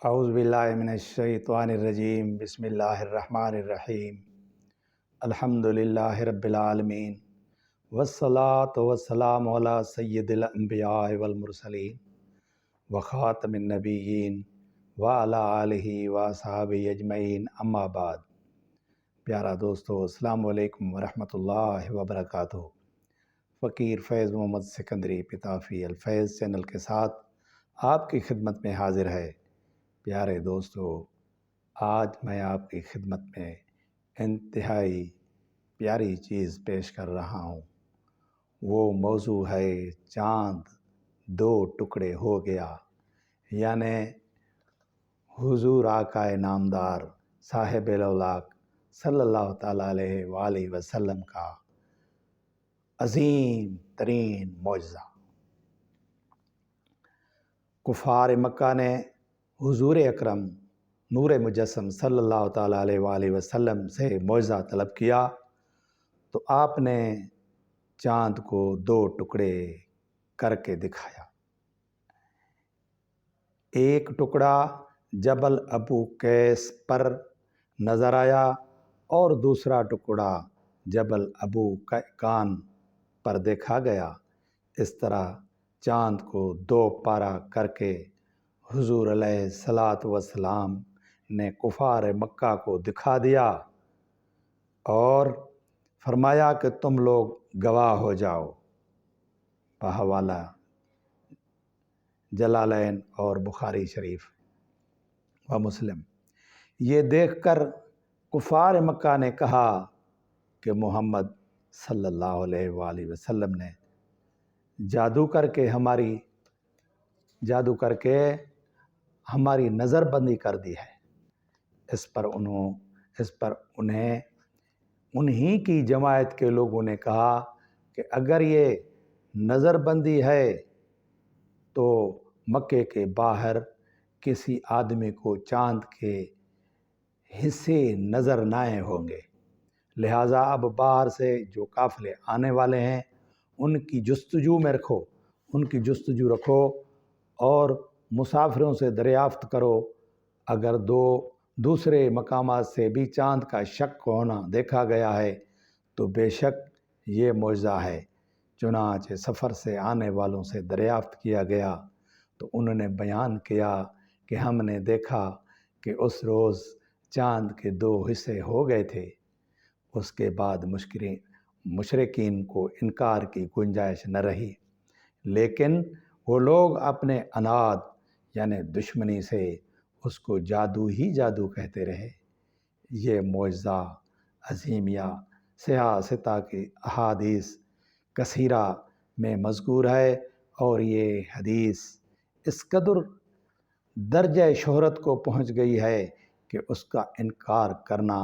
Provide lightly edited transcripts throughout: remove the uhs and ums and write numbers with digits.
اعوذ باللہ من الشیطان الرجیم بسم اللہ الرحمن الرحیم الحمد للہ رب العالمین والصلاة والسلام علی سید الانبیاء والمرسلین وخاتم النبیین وعلی آلہ واصحابہ اجمعین اما بعد۔ پیارا دوستو، السلام علیکم ورحمۃ اللہ وبرکاتہ۔ فقیر فیض محمد سکندری پتا فی الفیض چینل کے ساتھ آپ کی خدمت میں حاضر ہے۔ پیارے دوستو، آج میں آپ کی خدمت میں انتہائی پیاری چیز پیش کر رہا ہوں۔ وہ موضوع ہے چاند دو ٹکڑے ہو گیا، یعنی حضور آقا نامدار صاحب الاولاق صلی اللہ تعالیٰ علیہ وآلہ وسلم کا عظیم ترین معجزہ۔ کفار مکہ نے حضور اکرم نور مجسم صلی اللہ تعالیٰ علیہ وآلہ وسلم سے معجزہ طلب کیا تو آپ نے چاند کو دو ٹکڑے کر کے دکھایا۔ ایک ٹکڑا جبل ابو قیس پر نظر آیا اور دوسرا ٹکڑا جبل ابو کان پر دیکھا گیا۔ اس طرح چاند کو دو پارہ کر کے حضور علیہ الصلاۃ والسلام نے کفار مکہ کو دکھا دیا اور فرمایا کہ تم لوگ گواہ ہو جاؤ، بحوالہ جلالین اور بخاری شریف و مسلم۔ یہ دیکھ کر کفار مکہ نے کہا کہ محمد صلی اللہ علیہ وآلہ وسلم نے جادو کر کے ہماری نظر بندی کر دی ہے۔ اس پر انہی کی جماعت کے لوگوں نے کہا کہ اگر یہ نظر بندی ہے تو مکے کے باہر کسی آدمی کو چاند کے حصے نظر نہ آئے ہوں گے، لہٰذا اب باہر سے جو قافلے آنے والے ہیں ان کی جستجو رکھو اور مسافروں سے دریافت کرو۔ اگر دوسرے مقامات سے بھی چاند کا شک ہونا دیکھا گیا ہے تو بے شک یہ معجزہ ہے۔ چنانچہ سفر سے آنے والوں سے دریافت کیا گیا تو انہوں نے بیان کیا کہ ہم نے دیکھا کہ اس روز چاند کے دو حصے ہو گئے تھے۔ اس کے بعد مشرکین کو انکار کی گنجائش نہ رہی، لیکن وہ لوگ اپنے عناد یعنی دشمنی سے اس کو جادو کہتے رہے۔ یہ معجزہ عظیمیہ سیاستہ کی احادیث کثیرہ میں مذکور ہے، اور یہ حدیث اس قدر درجہ شہرت کو پہنچ گئی ہے کہ اس کا انکار کرنا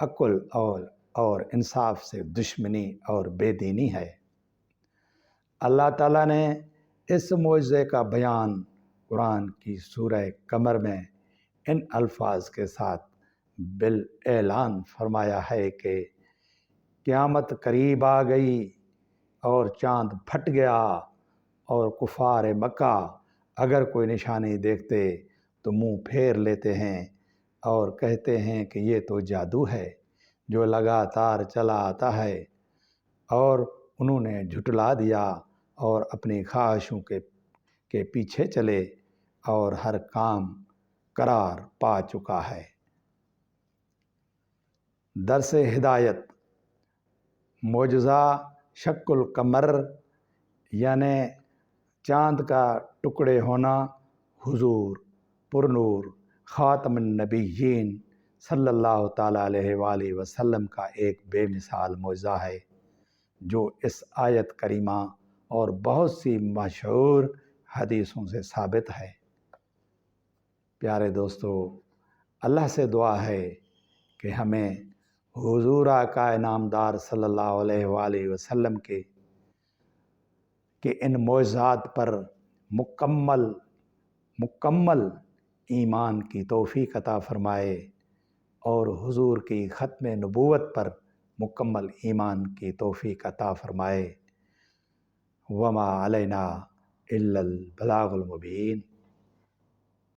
عقل اور انصاف سے دشمنی اور بے دینی ہے۔ اللہ تعالیٰ نے اس معجزے کا بیان قرآن کی سورہ قمر میں ان الفاظ کے ساتھ بالاعلان فرمایا ہے کہ قیامت قریب آ گئی اور چاند پھٹ گیا، اور کفار مکہ اگر کوئی نشانی دیکھتے تو منہ پھیر لیتے ہیں اور کہتے ہیں کہ یہ تو جادو ہے جو لگاتار چلا آتا ہے، اور انہوں نے جھٹلا دیا اور اپنی خواہشوں کے پیچھے چلے اور ہر کام قرار پا چکا ہے۔ درس ہدایت۔ معجزہ شق القمر یعنی چاند کا ٹکڑے ہونا حضور پرنور خاتم النبیین صلی اللہ تعالیٰ علیہ وآلہ وسلم کا ایک بے مثال معجزہ ہے، جو اس آیت کریمہ اور بہت سی مشہور حدیثوں سے ثابت ہے۔ پیارے دوستو، اللہ سے دعا ہے کہ ہمیں حضور آقا نامدار صلی اللہ علیہ وآلہ وسلم کے ان معجزات پر مکمل ایمان کی توفیق عطا فرمائے، اور حضور کی ختم نبوت پر مکمل ایمان کی توفیق عطا فرمائے۔ وما علینا الا البلاغ المبین۔